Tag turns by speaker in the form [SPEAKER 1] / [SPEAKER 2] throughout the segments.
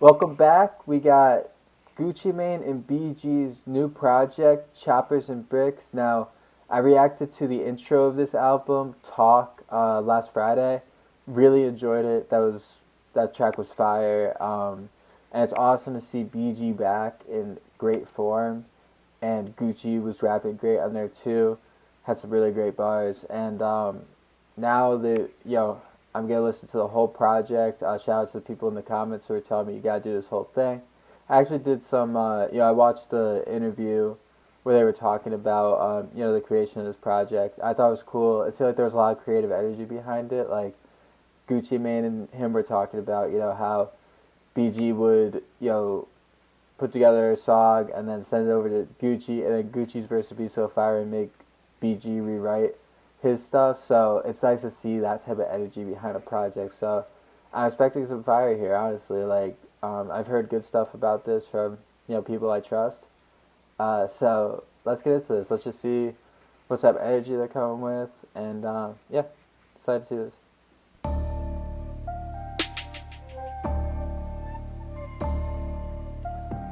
[SPEAKER 1] Welcome back. We got Gucci Mane and BG's new project, Choppers and Bricks. Now, I reacted to the intro of this album, Talk, last Friday. Really enjoyed it. That track was fire. And it's awesome to see BG back in great form. And Gucci was rapping great on there too. Had some really great bars. And now I'm gonna listen to the whole project. Shout out to the people in the comments who are telling me you gotta do this whole thing. I actually did some. I watched the interview where they were talking about the creation of this project. I thought it was cool. It seemed like there was a lot of creative energy behind it. Like Gucci Mane and him were talking about how BG would put together a song and then send it over to Gucci, and then Gucci's verse would be so fire and make BG rewrite his stuff. So it's nice to see that type of energy behind a project. So I'm expecting some fire here, honestly. I've heard good stuff about this from people I trust. So let's get into this. Let's just see what type of energy they're coming with, and excited to see this.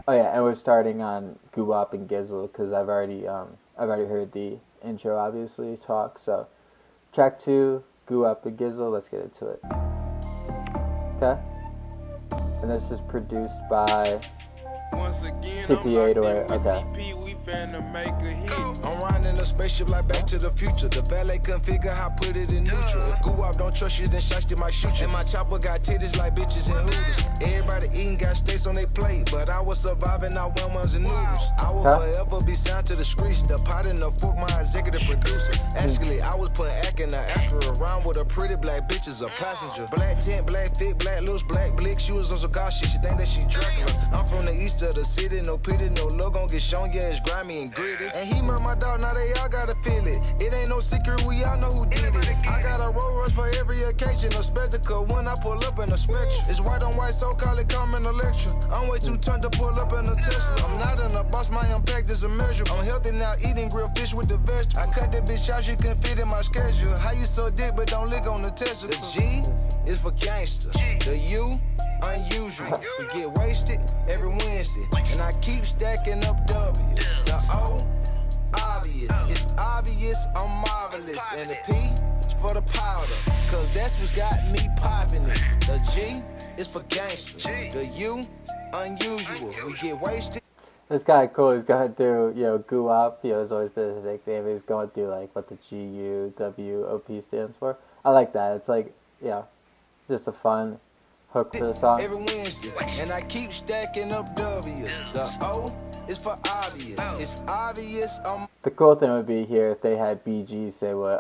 [SPEAKER 1] Oh yeah, and we're starting on Guwap and Gizzle because I've already heard the intro, obviously, Talk. So track 2, Guwap and Gizzle. Let's get into it. Okay, and this is produced by TP808. Okay.
[SPEAKER 2] I'm riding a spaceship like Back to the Future. The valet couldn't figure how put it in neutral. If Guwap don't trust you, then Shiesty might shoot you. And my chopper got titties like bitches and hooters. Everybody eating got steaks on their plate, but I was surviving on ones and noodles. I will forever be signed to the streets. The pot and the fork, my executive producer. Actually, I was putting act in the Acura around with a pretty black bitch as a passenger. Black tent, black fit, black loose, black blick. She was on some god shit. She think that she Dracula. I'm from the east of the city, no pity, no look gon' get shown. Yeah, it's grimy and gritty. And he murdered my dog, now they all gotta feel it. It ain't no secret, we all know who did it. I got a Rolls Royce for every occasion, a spectacle when I pull up in a spectrum. It's white on white, so call it common electron. I'm way too turned to pull up in a Tesla. I'm not in a boss, my impact is immeasurable. I'm healthy now, eating grilled fish with the vegetables. I cut that bitch out, she couldn't fit in my schedule. How you so dick, but don't lick on the Tesla? The G is for gangster, the U unusual. We get wasted every Wednesday, and I keep stacking up W's. The O, obvious. It's obvious I'm marvelous. And the P is for the powder, cause that's what's got me popping it. The G is for gangster. The U, unusual. We get wasted.
[SPEAKER 1] This guy cool. He's going through, Guwap. It's always been his nickname. He's going through like what the GUWOP stands for. I like that. It's like, just a fun hook for the song.
[SPEAKER 2] Every Wednesday, and I keep stacking up W's. The O is for obvious. It's obvious
[SPEAKER 1] The cool thing would be here if they had BG say what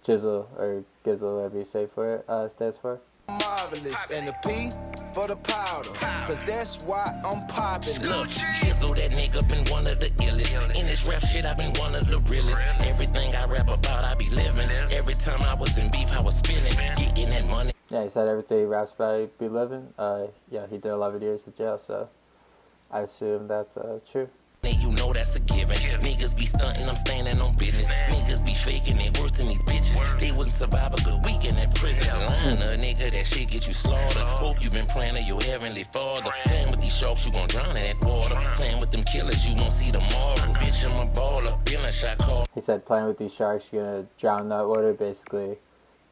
[SPEAKER 1] Jizzle or Gizzle, whatever you say for it, stands for.
[SPEAKER 2] Marvelous. And the P for the powder, cause that's why I'm popping.
[SPEAKER 3] Look, Jizzle, that nigga been one of the illest. In this rap shit, I been one of the realest. Everything I rap about, I be living. Every time I was in beef, I was spinning, getting that money.
[SPEAKER 1] Yeah, he said everything he raps about, he be living. He did 11 years in jail, so I assume that's true.
[SPEAKER 3] You know that's a given. Niggas be stunting, I'm standing on business. Niggas be faking it worse than these bitches. They wouldn't survive a good week in that prison. Lying to a nigga, that shit get you slaughtered. Hope you been praying to your heavenly father. Playing with these sharks, you gon' drown in that water. Playing with them killers, you won't see tomorrow. Bitch, I'm a baller, been a shot call.
[SPEAKER 1] He said playing with these sharks, you're gonna drown in that water. Basically,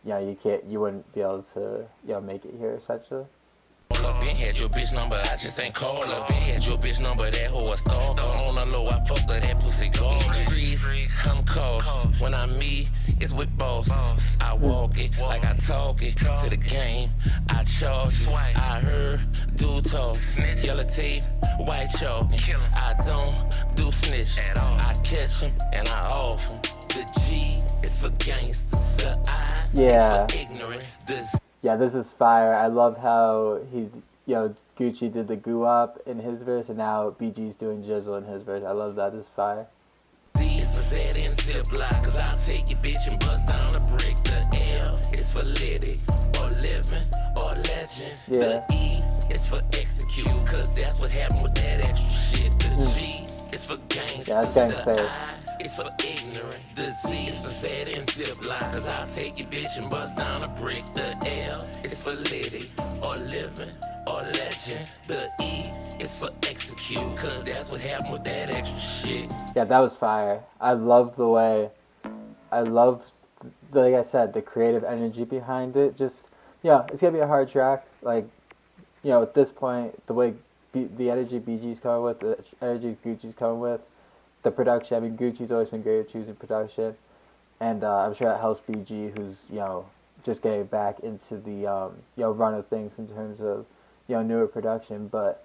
[SPEAKER 1] you wouldn't be able to, make it here, essentially.
[SPEAKER 3] Been had your bitch number, I just ain't call her. Been had your bitch number, that hoe a stalker. On the low, I fucked her, that pussy garbage. Streets, I'm cautious. When I meet, it's with bosses. I walk it like I talk it. To the game, I charge it. I heard, do talk. Yellow tape, white chalk. I don't do snitch. I catch him and I off him. The G is for gangsters. The I is for ignorant.
[SPEAKER 1] This is fire. I love how Gucci did the Guwap in his verse, and now BG's doing Jizzle in his verse. I love that. This is fire.
[SPEAKER 3] D is for Z and Ziploc, cause I'll take your bitch and bust down a brick. The L is for lytic, or living, or legend. The E is for execute, cause that's what happened with that extra shit. The G is for gangsters.
[SPEAKER 1] Yeah, that's gangster.
[SPEAKER 3] The I is for the ignorant. The Z is for sad and zip line. Cause I'll take your bitch and bust down a brick. The L is for litty, or living, or legend. The E is for execute. Cause that's what happened with that extra shit.
[SPEAKER 1] Yeah, that was fire. I love the way, like I said, the creative energy behind it. Just, yeah, it's gonna be a hard track. Like, you know, at this point, the way the energy BG's coming with, the energy Gucci's coming with, the production. I mean, Gucci's always been great at choosing production, and I'm sure that helps BG, who's, you know, just getting back into the you know, run of things in terms of, you know, newer production. But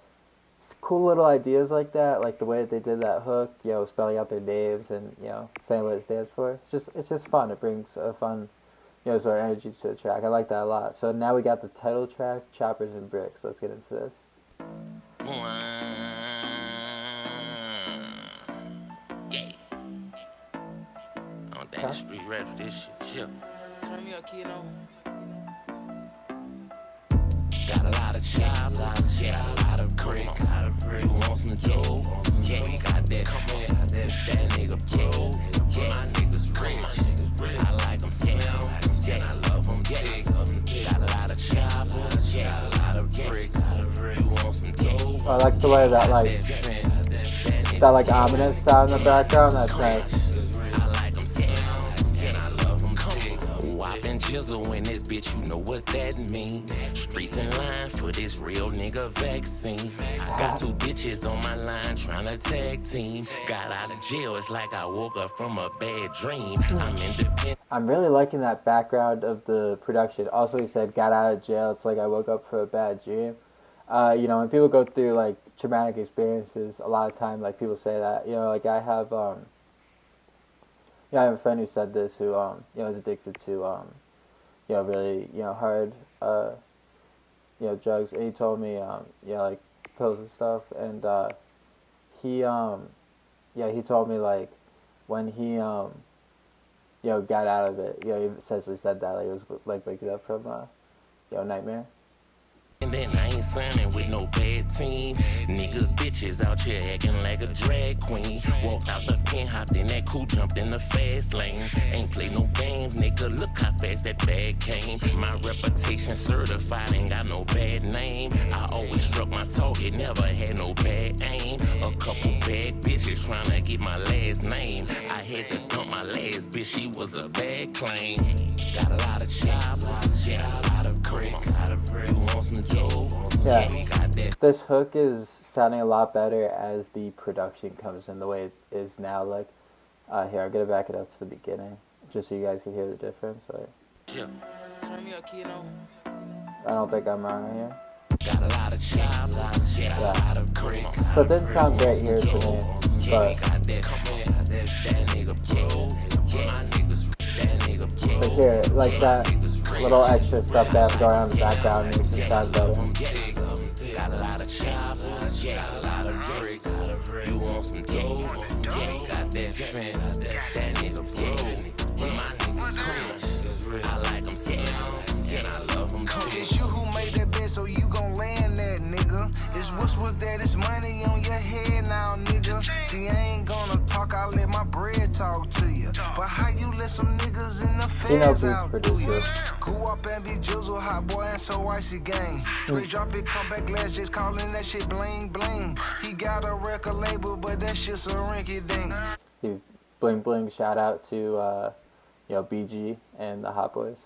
[SPEAKER 1] it's cool little ideas like that, like the way that they did that hook, you know, spelling out their names and, you know, saying what it stands for. It's just fun. It brings a fun, you know, sort of energy to the track. I like that a lot. So now we got the title track, Choppers and Bricks. Let's get into this.
[SPEAKER 3] Yeah. I don't think the street ready for this shit. Chill.
[SPEAKER 2] Turn me up, kiddo.
[SPEAKER 3] Got a lot of choppers, yeah, a lot of bricks. You want some dough? Yeah, we got that. Come on, that nigga pro. Yeah, my niggas rich. I like them smell, yeah, I love them thick. Got a lot of choppers, yeah, a lot of bricks. You want some dough?
[SPEAKER 1] I like the way that like ominous sound in the background. That's nice.
[SPEAKER 3] Whopping jizzle in this bitch, you know what that mean. Streets in line for this real nigga vaccine. Got two bitches on my line tryna tag team. Got out of jail, it's like I woke up from a bad dream. I'm independent.
[SPEAKER 1] I'm really liking that background of the production. Also, he said, got out of jail, it's like I woke up for a bad dream. You know, when people go through, like, traumatic experiences, a lot of time, like, people say that. You know, like, I have a friend who said this, who, you know, is addicted to, you know, really, you know, hard, you know, drugs. And he told me, you know, like, pills and stuff. And, he told me, like, when he, you know, got out of it, you know, he essentially said that, like, it was, like, waking up from, you know, nightmare.
[SPEAKER 3] And then I ain't signing with no bad team. Niggas, bitches out here acting like a drag queen. Walked out the pen, hopped in that coupe, jumped in the fast lane. Ain't play no games, nigga, look how fast that bag came. My reputation certified, ain't got no bad name. I always struck my target, never had no bad aim. A couple bad bitches tryna get my last name. I had to dump my last bitch, she was a bad claim. Got a lot of choppers, yeah, a lot of bricks. You want some dough?
[SPEAKER 1] Yeah,
[SPEAKER 3] we got that.
[SPEAKER 1] This hook is sounding a lot better as the production comes in the way it is now. Like, here, I'm gonna back it up to the beginning, just so you guys can hear the difference. Like,
[SPEAKER 3] Yeah.
[SPEAKER 2] Turn me up, kiddo.
[SPEAKER 1] I don't think I'm wrong here.
[SPEAKER 3] Got a lot of choppers, yeah, a lot of bricks.
[SPEAKER 1] So it didn't sound great here to me,
[SPEAKER 3] Yeah, we
[SPEAKER 1] but
[SPEAKER 3] got that. Come on, that nigga pro. Yeah, my niggas, that nigga pro.
[SPEAKER 1] but here, like that little extra stuff that has to go around in the background makes it sound better.
[SPEAKER 3] Got a lot of choppers, yeah, a lot of bricks. You want some dough? Yeah, we got that. That nigga pro. My niggas rich. I like them smell, and I love them thick.
[SPEAKER 2] It's you who made that bet, so you gon' land that, nigga. It's what's that, it's money on your head now, nigga. See, I ain't gonna talk, I let my bread talk to you. But how you let some niggas in the
[SPEAKER 1] You know
[SPEAKER 2] feds
[SPEAKER 1] Beats
[SPEAKER 2] out, do
[SPEAKER 1] producer.
[SPEAKER 2] you? Cool up and be jizzle, hot boy, and so icy gang. Straight drop it, come back, glass, just calling that shit bling bling. He got a record label, but that shit's a rinky dink.
[SPEAKER 1] He's bling bling. Shout out to you know, BG and the Hot Boys.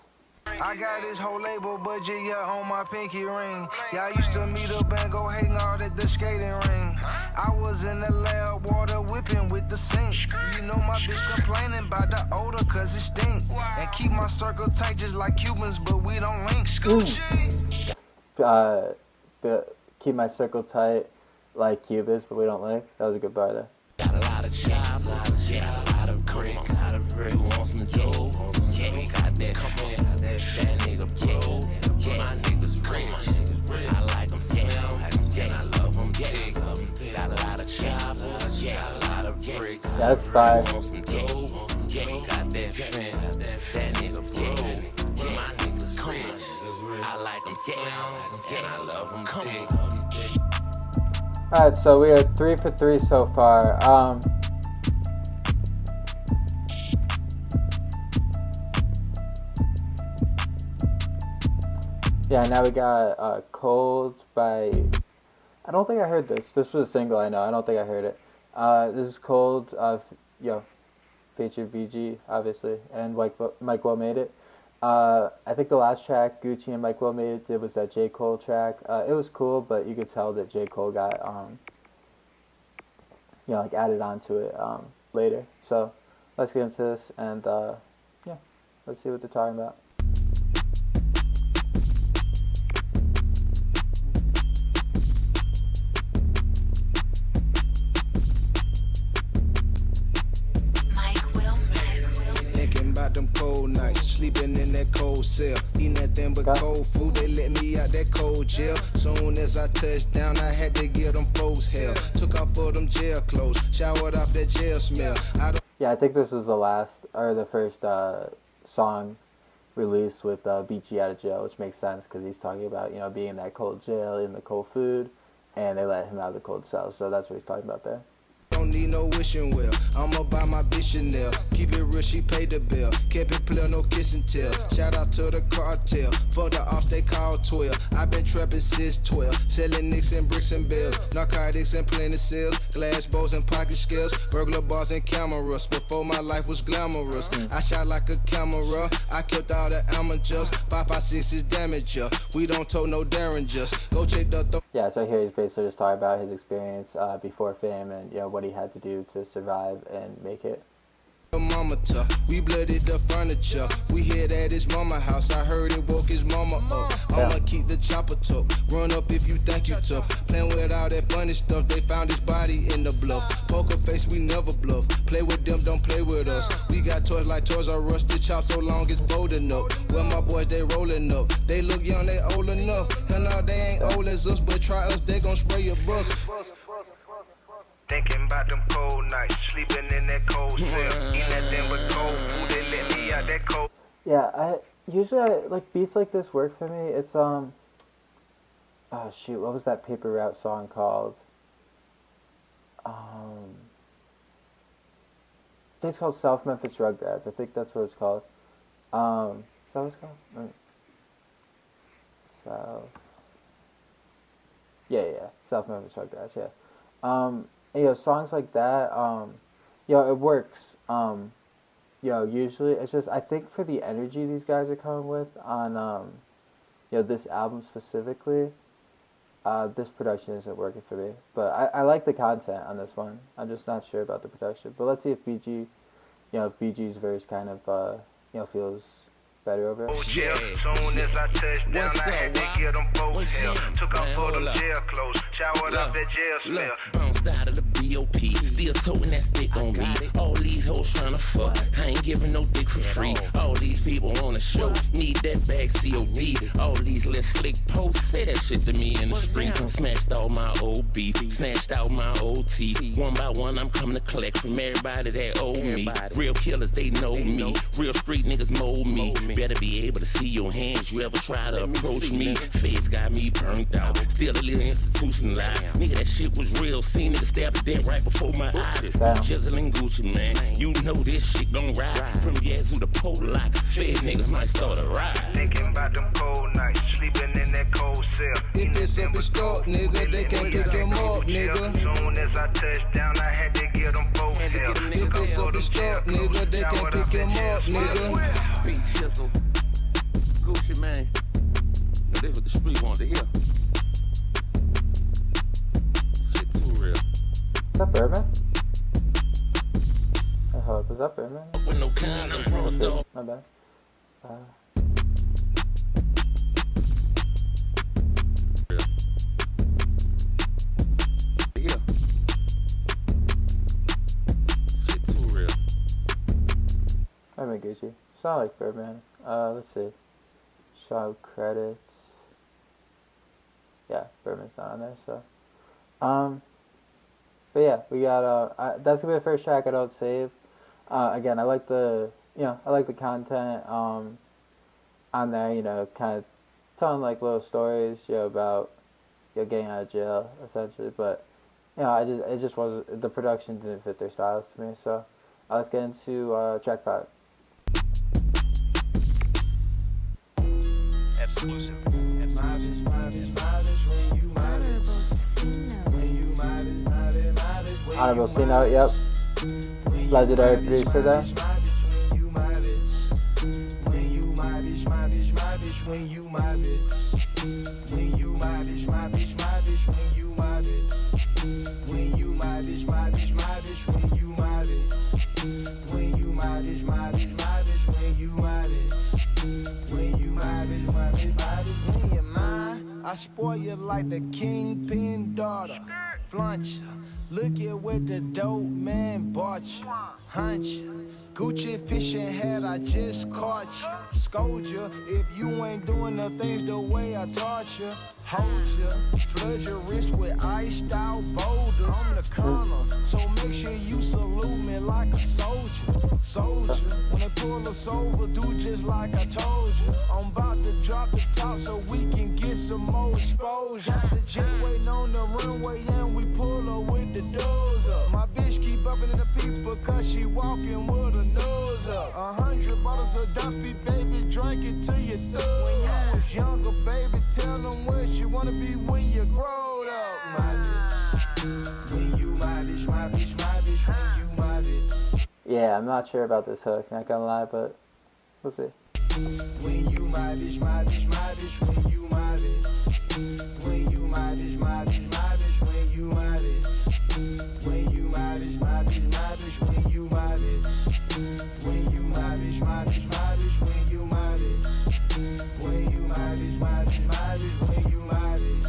[SPEAKER 2] I got this whole label budget, yeah, on my pinky ring. Yeah, I used to meet up and go hang out at the skating ring. I was in the lab, water whipping with the sink. You know my bitch complaining about the odor, cause it stink. And keep my circle tight just like Cubans, but we don't link.
[SPEAKER 1] Keep my circle tight like Cubans, but we don't link. That was a good bar there.
[SPEAKER 3] Got a lot of choppers, yeah, a lot of bricks. You want some dough? Yeah, we got that. Come on, that nigga pro. Yeah, my niggas rich. I like them smell, and I love them thick. Got a lot of choppers, yeah, a lot of bricks.
[SPEAKER 1] That's fire.
[SPEAKER 3] You want some dough? Yeah, we got that. That nigga pro. Yeah, my niggas rich. I like them smell, and I love them thick.
[SPEAKER 1] Alright, so we are 3 for 3 so far. Yeah, now we got Cold by. I don't think I heard this. This was a single, I know. I don't think I heard it. This is Cold, featured BG, obviously, and Mike Will Made It. I think the last track Gucci and Mike Will Made It did was that J. Cole track. It was cool, but you could tell that J. Cole got, like added onto it later. So let's get into this, and yeah, let's see what they're talking about.
[SPEAKER 2] Them cold nights, sleeping in that cold cell, eating nothing but cold food. They let me out that cold jail. Soon as I touched down, I had to give them folks hell. Took off all them jail clothes, showered off that jail smell.
[SPEAKER 1] I think this was the first song released with BG out of jail, which makes sense because he's talking about being in that cold jail, in the cold food, and they let him out of the cold cell. So that's what he's talking about there.
[SPEAKER 2] Don't need no wishing well. I'ma buy my bitch Chanel. Keep it real, she paid the bill. Kept it player, no kiss and tell. Shout out to the cartel. Fucked her off, they called 12. I been trapping since 12. Selling nicks and bricks and bills. Narcotics and plenty sales. Glass bowls and pocket scales. Burglar bars and cameras. Before my life was glamorous. I shot like a camera. I kept all the amateurs. 5.56 is damage. We don't tote no derringers. Go check the
[SPEAKER 1] yeah, so here he's basically just talking about his experience before fame and what he had to do to survive and make it.
[SPEAKER 2] Mama, we blooded the furniture. We hid at his mama house. I heard it woke his mama up. I'ma keep the chopper tucked. Run up if you think you tough. Playing with all that funny stuff. They found his body in the bluff. Poker face, we never bluff. Play with them, don't play with us. We got toys like Toys R Us. The chop so long it's folding up. Well, my boys, they rolling up. They look young, they old enough. Hell no, they ain't old as us, but try us, they gon' spray your bus. Thinking about them cold nights, sleeping in that cold cell, eating that thing with cold food, they let me out that cold.
[SPEAKER 1] Yeah, I like beats like this work for me. It's oh shoot, what was that Paper Route song called? I think it's called South Memphis Rugrats. I think that's what it's called. Is that what it's called? South. Yeah, South Memphis Rugrats. Yeah. Songs like that, it works. Usually it's just, I think for the energy these guys are coming with on, this album specifically, this production isn't working for me. But I like the content on this one. I'm just not sure about the production. But let's see if BG, if BG's verse kind of, feels better over it.
[SPEAKER 2] Yeah. Soon as I touched down, I had to get them folks hell. Took off all them jail clothes, showered off that jail smell.
[SPEAKER 3] Bounced out of the BOP, still toting that stick on me. All these hoes tryna fuck, I ain't giving no dick for free. All these people on the show need that bag COD. All these little slick posts say that shit to me in the street. Smashed all my old beef, snatched out my old teeth. One by one, I'm coming to collect from everybody that owe me. Real killers, they know me. Real street niggas mold me. Better be able to see your hands. You ever try to approach me? Feds got me burnt out. Still a little institutionalized. Nigga, that shit was real. Seen niggas stab a dead right before my eyes. Chiseling Gucci, man. You know this shit gon' ride. From Yazoo to Polak. Fed niggas might start a ride.
[SPEAKER 2] Thinking about them cold nights. Sleeping in that cold cell. If it's up in Stark, nigga, they can't pick them up, nigga. Soon as I touched down, I had to get them folks hell. If it's up in Stark, nigga, they can't pick them up, nigga.
[SPEAKER 3] Beat Chisel. Gucci, man. Now, this what the street wanted to hear. Shit too real.
[SPEAKER 1] Is that Birdman? Hold up, is that Birdman?
[SPEAKER 3] With no condoms, raw dog.
[SPEAKER 1] My bad.
[SPEAKER 3] Yeah. Shit too real.
[SPEAKER 1] I mean Gucci. Sound like Birdman. Let's see. Show credits. Yeah, Birdman's not on there, so. But yeah, we got, that's gonna be the first track I don't save. Again, I like the content, on there, kind of telling like little stories, about, getting out of jail, essentially, but, it just wasn't, the production didn't fit their styles to me, so, let's get into, track 5.
[SPEAKER 2] Exclusive.
[SPEAKER 1] Honorable C note, yep. Legendary producer there.
[SPEAKER 2] When you my bitch, when you my bitch, my bitch, my bitch, when you my bitch, when you my bitch, my bitch, my bitch, when you my bitch, when you my bitch, my bitch, my bitch, when you my bitch, when you my bitch, my bitch, my bitch, when you're mine, I spoil you like the kingpin daughter, flaunt you, look at what the dope man bought you, hunt you. Gucci fishing hat, I just caught you. Scold you if you ain't doing the things the way I taught you. Hold you, flood your wrist with iced out boulders. I'm the colonel, so make sure you salute me like a soldier. Soldier, when they pull us over, do just like I told you. I'm about to drop the top so we can get some more exposure. The jet waiting on the runway and we pull her with the doors up. My bitch keep bumping into people cause she walking with her nose up. 100 bottles of Dumpy, baby, drink it till you throw. When you was younger, baby, tell them where you wanna be when you grow up. My bitch, when you my bitch, my bitch, my bitch, when you my bitch.
[SPEAKER 1] Yeah, I'm not sure about this hook, not gonna lie, but we'll see.
[SPEAKER 2] When you my bitch, my bitch, my bitch, when you my bitch. When you my bitch, my bitch, my bitch, when you my bitch. When you my bitch, my bitch, my bitch, when you my bitch. When you my bitch, my bitch, my bitch, when you my bitch. When you my bitch, my bitch, my bitch, when you my bitch.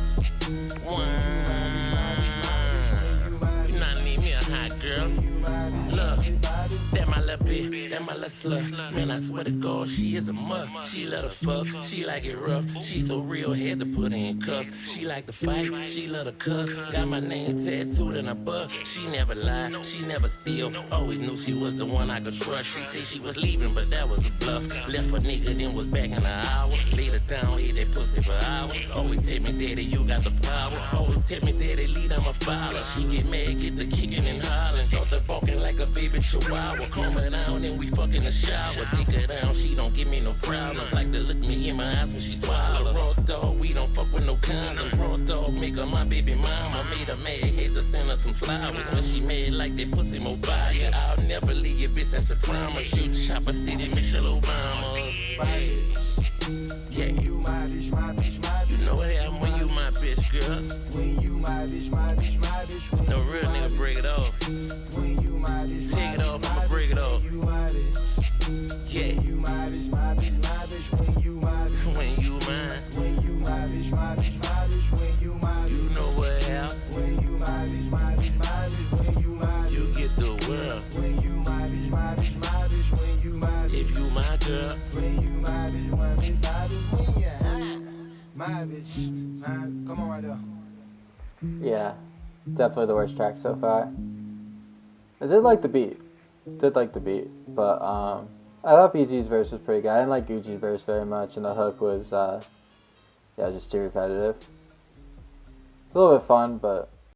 [SPEAKER 3] You not need me a hot girl. Look, that my little bitch, that my little slut. Man, I swear to God, she is a mutt. She let her fuck, she like it rough. She so real, had to put her in cuffs. She like to fight, she love to cuss. Got my name tattooed in her butt. She never lied, she never steal. Always knew she was the one I could trust. She said she was leaving, but that was a bluff. Left a nigga, then was back in an hour. Laid her down, hit that pussy for hours. Always tell me, daddy, you got the power. Always tell me, daddy, lead, I'm a father. She get mad, get the kicking and hollering. Start the barking like a baby chihuahua. Calm her down, and we fuck in the shower. Dick her down, she don't give me no problems. Like to look me in my eyes when she swallow. Raw dog, we don't fuck with no condoms. Raw dog, make her my baby mama. Made her mad, had to send her some flowers. When she mad like that pussy more fire. I'll never leave your bitch, that's a promise. Shoot Chopper City, Michelle Obama. Yeah,
[SPEAKER 2] you my bitch, my bitch, my bitch.
[SPEAKER 3] You know what happened when you my bitch, girl.
[SPEAKER 2] When you my bitch, my bitch, my bitch.
[SPEAKER 3] No real nigga break it off.
[SPEAKER 2] When you my bitch,
[SPEAKER 3] take it off, I'ma break it off.
[SPEAKER 2] You my bitch.
[SPEAKER 3] Yeah.
[SPEAKER 2] You my bitch, my bitch, my bitch. When you my bitch.
[SPEAKER 3] When you mine.
[SPEAKER 2] When you my bitch, my bitch, my bitch. When you my bitch.
[SPEAKER 3] You know what happened.
[SPEAKER 2] When you my bitch, my bitch, my bitch. When you my bitch.
[SPEAKER 3] You get the world.
[SPEAKER 2] When you my bitch, my bitch, my bitch. When you my bitch.
[SPEAKER 3] If you my girl.
[SPEAKER 2] When you my bitch, my bitch, my bitch. When you hot. My bitch. Come on right there.
[SPEAKER 1] Yeah, definitely the worst track so far. I did like the beat. But I thought BG's verse was pretty good. I didn't like Gucci's verse very much, and the hook was, just too repetitive. It's a little bit fun, but